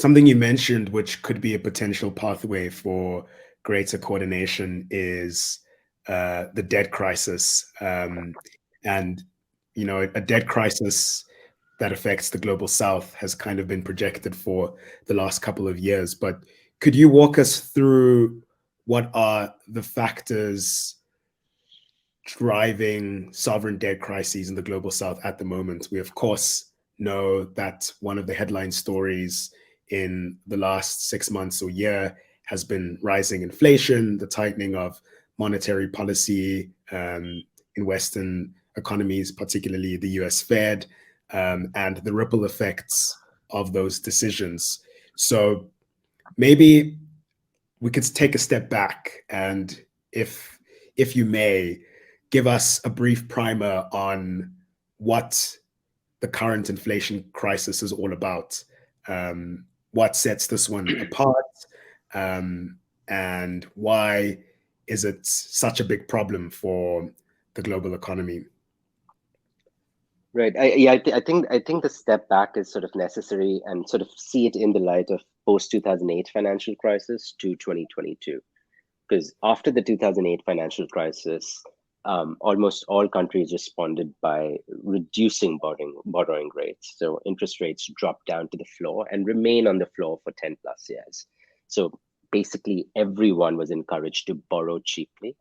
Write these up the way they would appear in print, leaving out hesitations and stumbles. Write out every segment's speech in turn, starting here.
something you mentioned, which could be a potential pathway for greater coordination, is the debt crisis. And, a debt crisis that affects the global south has kind of been projected for the last couple of years. But could you walk us through what are the factors driving sovereign debt crises in the global south at the moment? We, of course, know that one of the headline stories in the last 6 months or year has been rising inflation, the tightening of monetary policy in Western economies, particularly the US Fed, and the ripple effects of those decisions. So maybe we could take a step back and, if you may, give us a brief primer on what the current inflation crisis is all about, what sets this one apart, and why is it such a big problem for the global economy? Right. I think the step back is sort of necessary, and sort of see it in the light of post 2008 financial crisis to 2022. Because after the 2008 financial crisis, almost all countries responded by reducing borrowing rates. So interest rates dropped down to the floor and remain on the floor for 10 plus years. So basically, everyone was encouraged to borrow cheaply.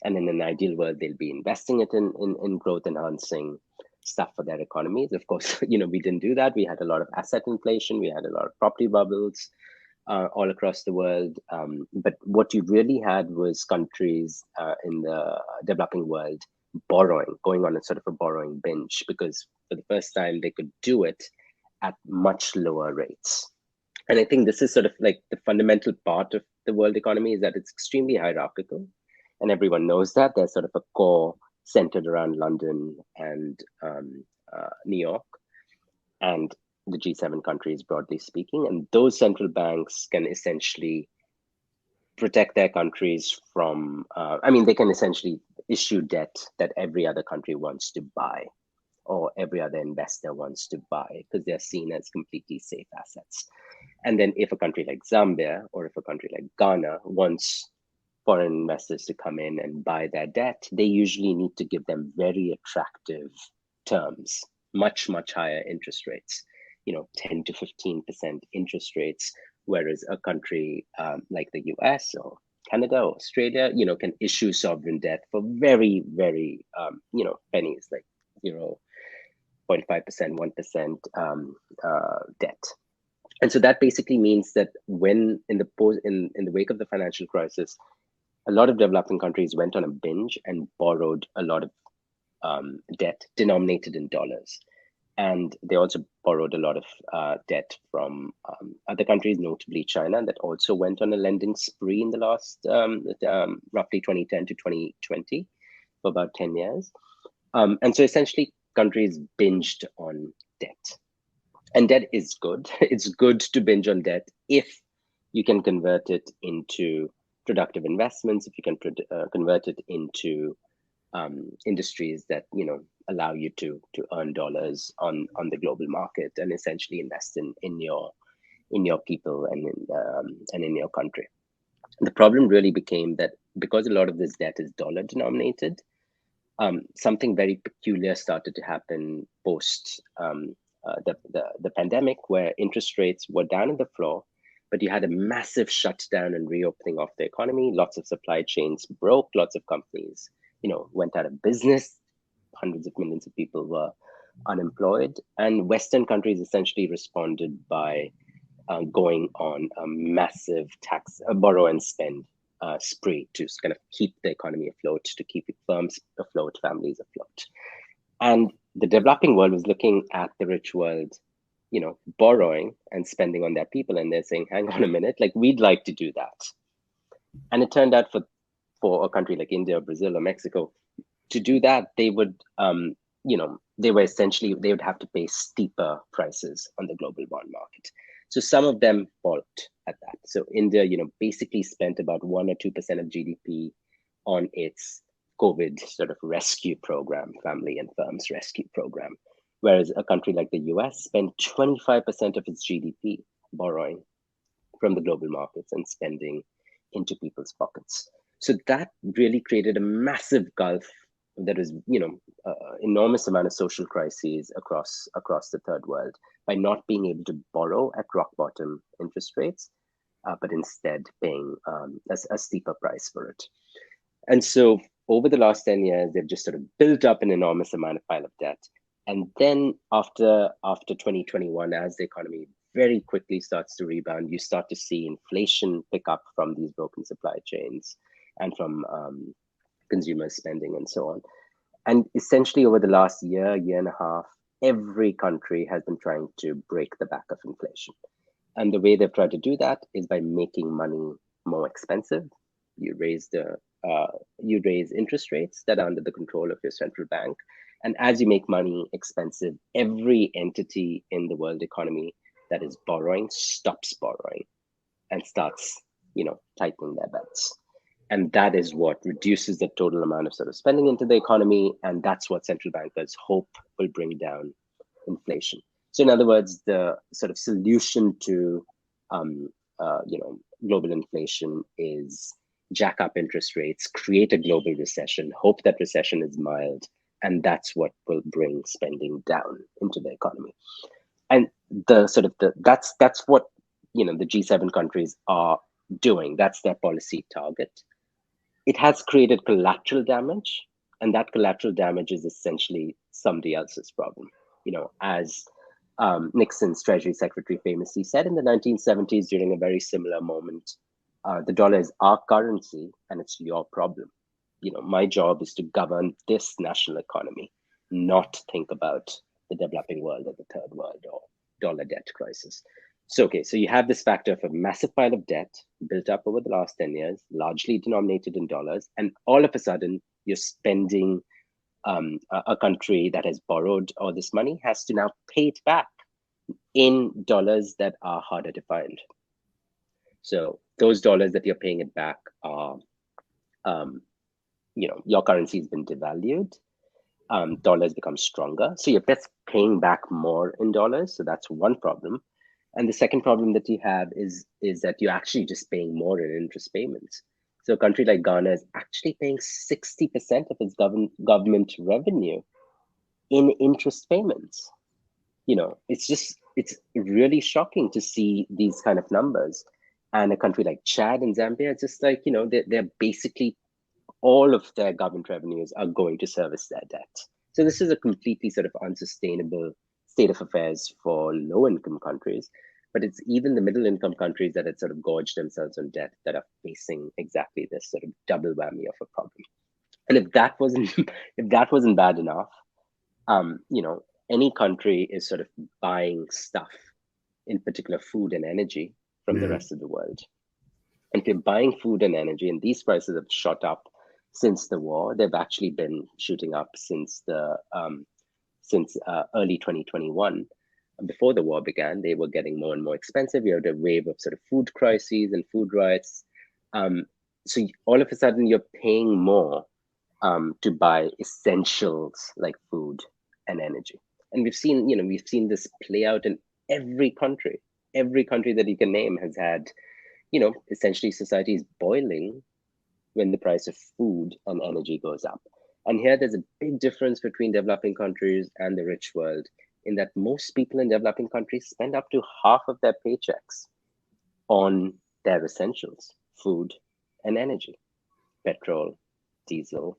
And in an ideal world, they'll be investing it in growth enhancing stuff for their economies. Of course, we didn't do that. We had a lot of asset inflation. We had a lot of property bubbles all across the world. But what you really had was countries in the developing world borrowing, going on a sort of a borrowing binge, because for the first time they could do it at much lower rates. And I think this is sort of like the fundamental part of the world economy, is that it's extremely hierarchical. And everyone knows that. There's sort of a core centered around London and New York, and the G7 countries, broadly speaking. And those central banks can essentially protect their countries from, they can essentially issue debt that every other country wants to buy, or every other investor wants to buy, because they're seen as completely safe assets. And then if a country like Zambia or if a country like Ghana wants foreign investors to come in and buy their debt, they usually need to give them very attractive terms, much, much higher interest rates, 10 to 15% interest rates, whereas a country like the US or Canada or Australia, can issue sovereign debt for very, very, pennies, like 0.5%, 1% debt. And so that basically means that when in the wake of the financial crisis, a lot of developing countries went on a binge and borrowed a lot of debt denominated in dollars. And they also borrowed a lot of debt from other countries, notably China, that also went on a lending spree in the last roughly 2010 to 2020 for about 10 years. And so essentially, countries binged on debt. And debt is good. It's good to binge on debt if you can convert it into productive investments, if you can convert it into industries that allow you to earn dollars on the global market, and essentially invest in your people and in your country. The problem really became that because a lot of this debt is dollar denominated, something very peculiar started to happen post the pandemic, where interest rates were down on the floor, but you had a massive shutdown and reopening of the economy. Lots of supply chains broke. Lots of companies, went out of business. Hundreds of millions of people were unemployed. And Western countries essentially responded by going on a massive borrow and spend spree to kind of keep the economy afloat, to keep firms afloat, families afloat. And the developing world was looking at the rich world, borrowing and spending on their people. And they're saying, hang on a minute, like, we'd like to do that. And it turned out for a country like India, or Brazil, or Mexico, to do that, they would, they would have to pay steeper prices on the global bond market. So some of them balked at that. So India, basically spent about 1 or 2% of GDP on its COVID sort of rescue program, family and firms rescue program, whereas a country like the US spent 25% of its GDP borrowing from the global markets and spending into people's pockets. So that really created a massive gulf that was, enormous amount of social crises across the third world by not being able to borrow at rock bottom interest rates, but instead paying a steeper price for it. And so over the last 10 years, they've just sort of built up an enormous amount of pile of debt. And then after 2021, as the economy very quickly starts to rebound, you start to see inflation pick up from these broken supply chains and from consumer spending and so on. And essentially over the last year and a half, every country has been trying to break the back of inflation. And the way they've tried to do that is by making money more expensive. You raise interest rates that are under the control of your central bank. And as you make money expensive, every entity in the world economy that is borrowing stops borrowing and starts, tightening their belts. And that is what reduces the total amount of sort of spending into the economy. And that's what central bankers hope will bring down inflation. So in other words, the sort of solution to global inflation is jack up interest rates, create a global recession, hope that recession is mild, and that's what will bring spending down into the economy. And that's what the G7 countries are doing. That's their policy target. It has created collateral damage, and that collateral damage is essentially somebody else's problem. As Nixon's Treasury Secretary famously said in the 1970s during a very similar moment, the dollar is our currency and it's your problem. My job is to govern this national economy, not think about the developing world or the third world or dollar debt crisis. So you have this factor of a massive pile of debt built up over the last 10 years, largely denominated in dollars, and all of a sudden you're spending a country that has borrowed all this money has to now pay it back in dollars that are harder to find. So those dollars that you're paying it back are, your currency has been devalued. Dollars become stronger. So you're just paying back more in dollars. So that's one problem. And the second problem that you have is that you're actually just paying more in interest payments. So a country like Ghana is actually paying 60% of its government revenue in interest payments. It's really shocking to see these kind of numbers. And a country like Chad and Zambia, it's just like, they're basically all of their government revenues are going to service their debt. So this is a completely sort of unsustainable state of affairs for low-income countries, but it's even the middle-income countries that had sort of gorged themselves on debt that are facing exactly this sort of double whammy of a problem. And if that wasn't bad enough, any country is sort of buying stuff, in particular food and energy, from the rest of the world. And if you're buying food and energy, and these prices have shot up since the war, they've actually been shooting up since early 2021. Before the war began, they were getting more and more expensive. You had a wave of sort of food crises and food riots. So all of a sudden, you're paying more to buy essentials like food and energy. And we've seen this play out in every country. Every country that you can name has had, essentially society is boiling when the price of food and energy goes up. And here there's a big difference between developing countries and the rich world in that most people in developing countries spend up to half of their paychecks on their essentials, food and energy, petrol, diesel,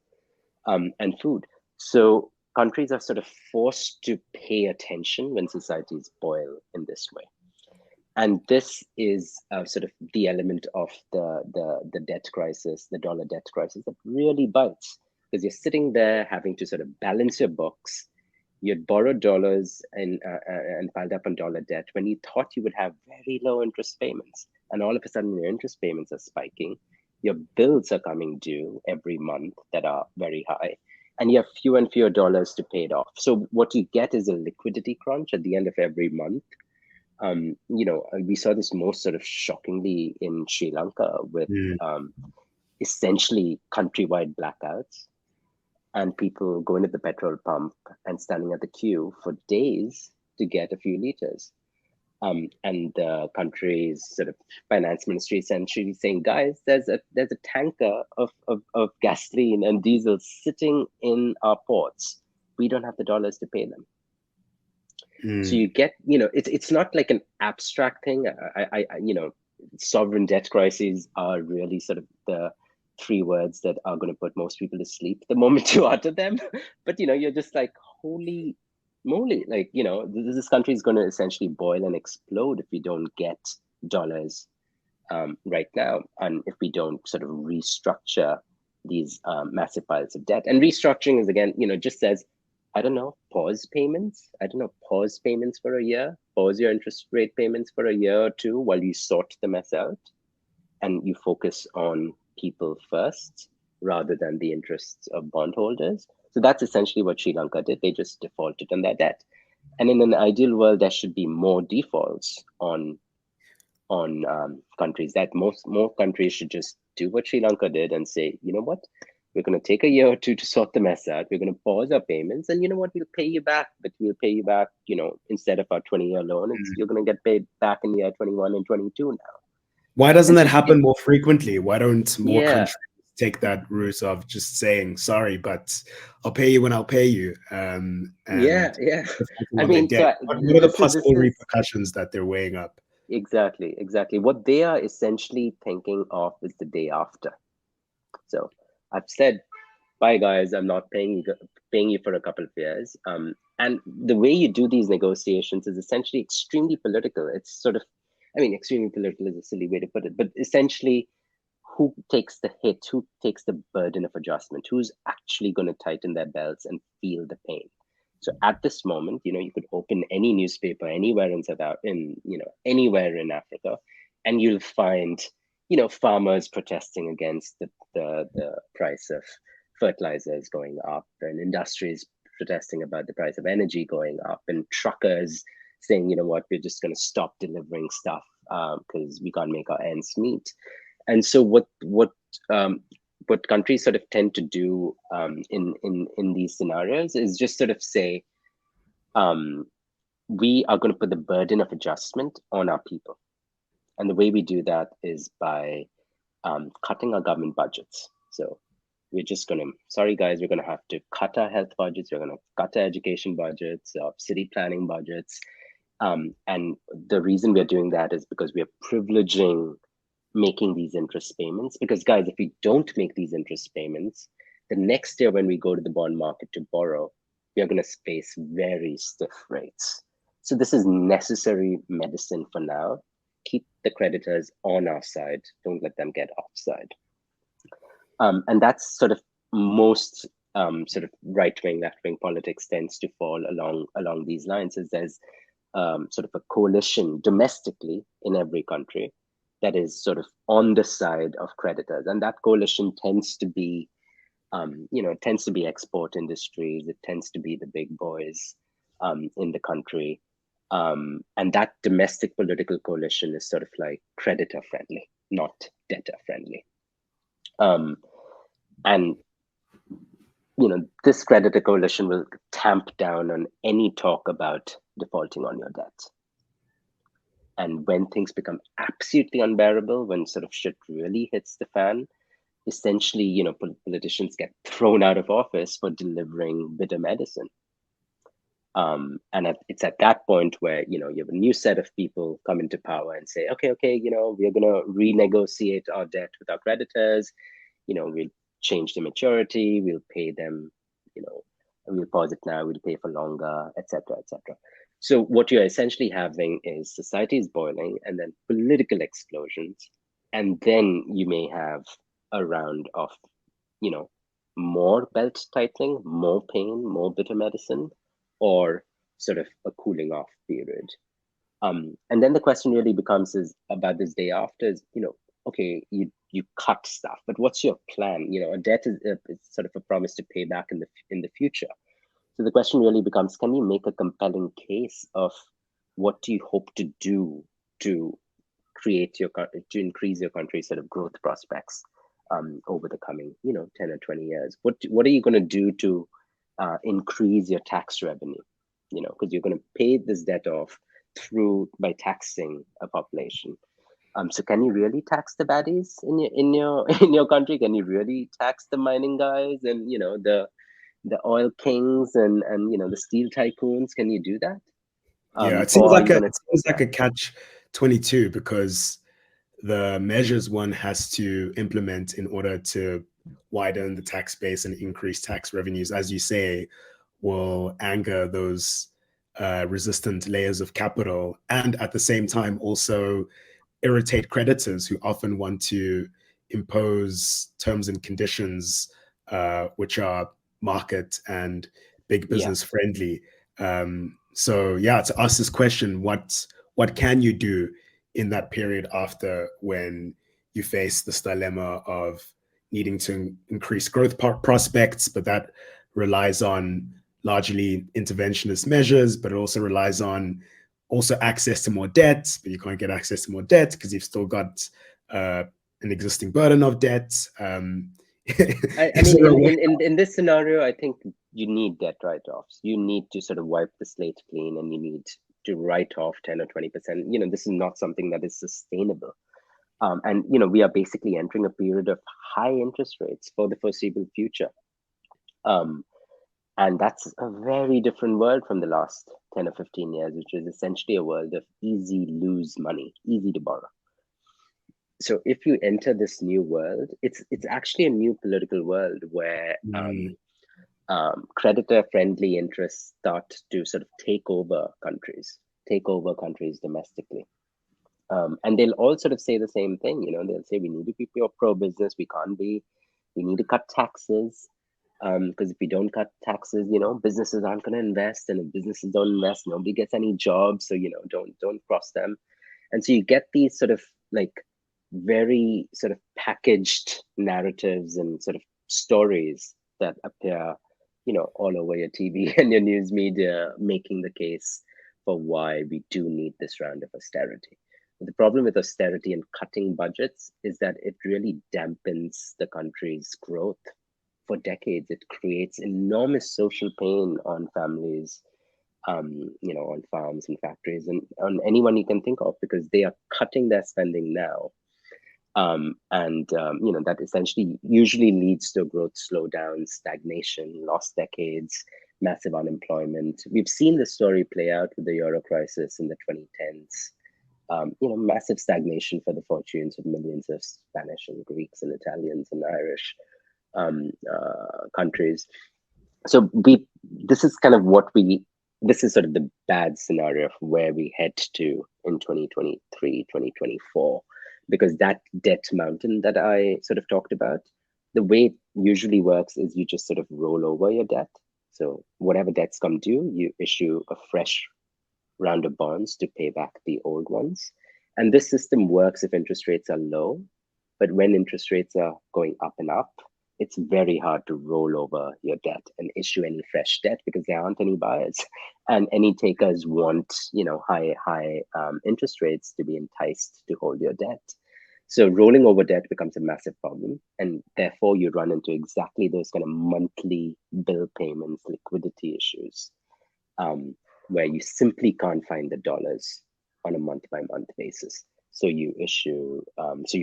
and food. So countries are sort of forced to pay attention when societies boil in this way. And this is sort of the element of the debt crisis, the dollar debt crisis, that really bites, because you're sitting there having to sort of balance your books. You'd borrowed dollars and piled up on dollar debt when you thought you would have very low interest payments. And all of a sudden, your interest payments are spiking. Your bills are coming due every month that are very high. And you have fewer and fewer dollars to pay it off. So what you get is a liquidity crunch at the end of every month. We saw this most sort of shockingly in Sri Lanka with essentially countrywide blackouts and people going to the petrol pump and standing at the queue for days to get a few liters. And the country's sort of finance ministry essentially saying, guys, there's a tanker of gasoline and diesel sitting in our ports. We don't have the dollars to pay them. So you get, it's not like an abstract thing. Sovereign debt crises are really sort of the three words that are going to put most people to sleep the moment you utter them. But you're just like, holy moly, like this country is going to essentially boil and explode if we don't get dollars right now, and if we don't sort of restructure these massive piles of debt. And restructuring is, again, just says, I don't know, pause payments. I don't know, pause payments for a year, pause your interest rate payments for a year or two while you sort the mess out, and you focus on people first rather than the interests of bondholders. So that's essentially what Sri Lanka did. They just defaulted on their debt. And in an ideal world, there should be more defaults on countries. That more countries should just do what Sri Lanka did and say, you know what, we're going to take a year or two to sort the mess out. We're going to pause our payments, and you know what, we'll pay you back. But we'll pay you back, instead of our 20-year loan, you're going to get paid back in year 21 and 22 now. Why doesn't that happen more frequently? Why don't more countries take that route of just saying, sorry, but I'll pay you when I'll pay you? I mean, what are the possible repercussions that they're weighing up? Exactly. What they are essentially thinking of is the day after. So I've said, bye guys, I'm not paying you for a couple of years. And the way you do these negotiations is essentially extremely political. It's sort of, extremely political is a silly way to put it, but essentially, who takes the hit? Who takes the burden of adjustment? Who's actually going to tighten their belts and feel the pain? So at this moment, you could open any newspaper anywhere anywhere in Africa, and you'll find, farmers protesting against the price of fertilizers going up, and industries protesting about the price of energy going up, and truckers saying, you know what, we're just going to stop delivering stuff because we can't make our ends meet. And so what countries sort of tend to do in these scenarios is just sort of say, we are going to put the burden of adjustment on our people. And the way we do that is by cutting our government budgets. So we're just going to, sorry guys, we're going to have to cut our health budgets. We're going to cut our education budgets, our city planning budgets. And the reason we're doing that is because we are privileging making these interest payments. Because guys, if we don't make these interest payments, the next year when we go to the bond market to borrow, we are going to face very stiff rates. So this is necessary medicine for now. Keep the creditors on our side. Don't let them get offside. And that's sort of most sort of right-wing, left-wing politics tends to fall along these lines. Is there's sort of a coalition domestically in every country that is sort of on the side of creditors, and that coalition tends to be, export industries. It tends to be the big boys in the country, and that domestic political coalition is sort of like creditor friendly, not debtor friendly. And this creditor coalition will tamp down on any talk about defaulting on your debt. And when things become absolutely unbearable, when sort of shit really hits the fan, essentially, politicians get thrown out of office for delivering bitter medicine. And it's at that point where, you have a new set of people come into power and say, okay, we're going to renegotiate our debt with our creditors. We'll change the maturity, we'll pay them, we'll pause it now, we'll pay for longer, etc., etc. So what you're essentially having is society is boiling, and then political explosions, and then you may have a round of, more belt tightening, more pain, more bitter medicine, or sort of a cooling off period. And then the question really becomes is about this day after is, okay, you cut stuff, but what's your plan? A debt is sort of a promise to pay back in the future. So the question really becomes, can you make a compelling case of what do you hope to do to increase your country's sort of growth prospects over the coming 10 or 20 years? What are you going to do to increase your tax revenue? Because you're going to pay this debt off, by taxing a population. So can you really tax the baddies in your in your country? Can you really tax the mining guys and the oil kings and the steel tycoons? Can you do that? Yeah, it Or seems are like you gonna a catch 22 because the measures one has to implement in order to widen the tax base and increase tax revenues, as you say, will anger those resistant layers of capital, and at the same time also irritate creditors who often want to impose terms and conditions which are market and big yeah business friendly. So yeah, to ask this question, what can you do in that period after, when you face this dilemma of needing to increase growth prospects, but that relies on largely interventionist measures, but it also relies on also access to more debt, but you can't get access to more debt because you've still got an existing burden of debt. I mean, in this scenario, I think you need debt write-offs. You need to sort of wipe the slate clean, and you need to write off 10 or 20%. This is not something that is sustainable. And we are basically entering a period of high interest rates for the foreseeable future. And that's a very different world from the last 10 or 15 years, which is essentially a world of easy lose money, easy to borrow. So if you enter this new world, it's actually a new political world where creditor-friendly interests start to sort of take over countries domestically. And they'll all sort of say the same thing. They'll say we need to be pro-business. We need to cut taxes. Because if we don't cut taxes, businesses aren't going to invest, and if businesses don't invest, nobody gets any jobs. So don't cross them. And so you get these sort of like very sort of packaged narratives and sort of stories that appear, all over your TV and your news media, making the case for why we do need this round of austerity. But the problem with austerity and cutting budgets is that it really dampens the country's growth for decades. It creates enormous social pain on families, on farms and factories and on anyone you can think of, because they are cutting their spending now. That essentially usually leads to growth slowdown, stagnation, lost decades, massive unemployment. We've seen the story play out with the Euro crisis in the 2010s. Massive stagnation for the fortunes of millions of Spanish and Greeks and Italians and Irish countries. So this is kind of this is sort of the bad scenario of where we head to in 2023, 2024, because that debt mountain that I sort of talked about, the way it usually works is you just sort of roll over your debt. So whatever debts come due, you issue a fresh round of bonds to pay back the old ones. And this system works if interest rates are low, but when interest rates are going up and up, it's very hard to roll over your debt and issue any fresh debt because there aren't any buyers, and any takers want high interest rates to be enticed to hold your debt. So rolling over debt becomes a massive problem, and therefore you run into exactly those kind of monthly bill payments, liquidity issues, where you simply can't find the dollars on a month-by-month basis. So you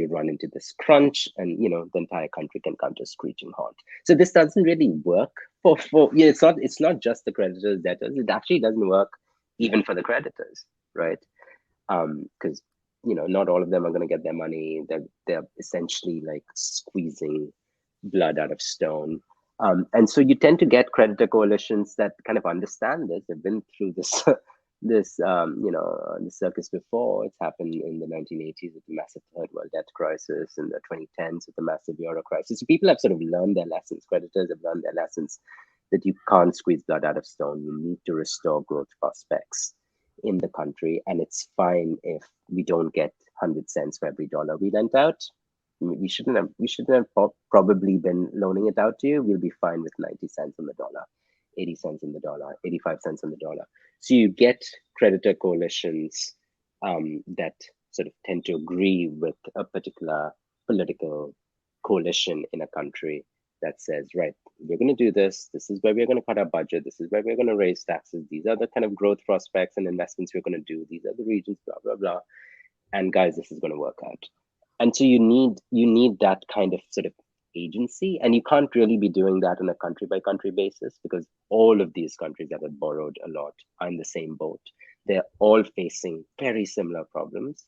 run into this crunch, and the entire country can come to a screeching halt. So this doesn't really work for it's not just the creditors, debtors. It actually doesn't work even for the creditors, right? Because not all of them are going to get their money. They're essentially like squeezing blood out of stone. And so you tend to get creditor coalitions that kind of understand this. They've been through this this circus before. It's happened in the 1980s with the massive third world debt crisis, in the 2010s with the massive euro crisis. So people have sort of learned their lessons. Creditors have learned their lessons that you can't squeeze blood out of stone. You need to restore growth prospects in the country, and it's fine if we don't get 100 cents for every dollar we lent out. We shouldn't have probably been loaning it out to you. We'll be fine with 90 cents on the dollar, 80 cents on the dollar, 85 cents on the dollar. So you get creditor coalitions that sort of tend to agree with a particular political coalition in a country that says, right, we're going to do this. This is where we're going to cut our budget. This is where we're going to raise taxes. These are the kind of growth prospects and investments we're going to do. These are the regions, blah, blah, blah. And guys, this is going to work out. And so you need that kind of sort of agency, and you can't really be doing that on a country by country basis, because all of these countries that have borrowed a lot are in the same boat. They're all facing very similar problems.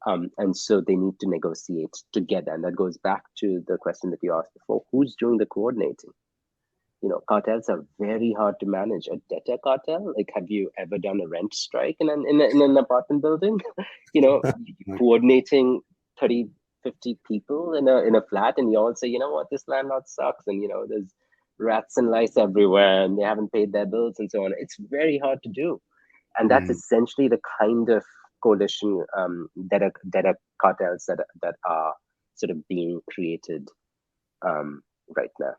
And so they need to negotiate together. And that goes back to the question that you asked before, who's doing the coordinating? You know, cartels are very hard to manage. A debtor cartel, like, have you ever done a rent strike in an apartment building? You know, coordinating 30, 50 people in a flat, and you all say, you know what, this landlord sucks, and, you know, there's rats and lice everywhere, and they haven't paid their bills, and so on. It's very hard to do. And that's essentially the kind of coalition that are cartels that are sort of being created right now.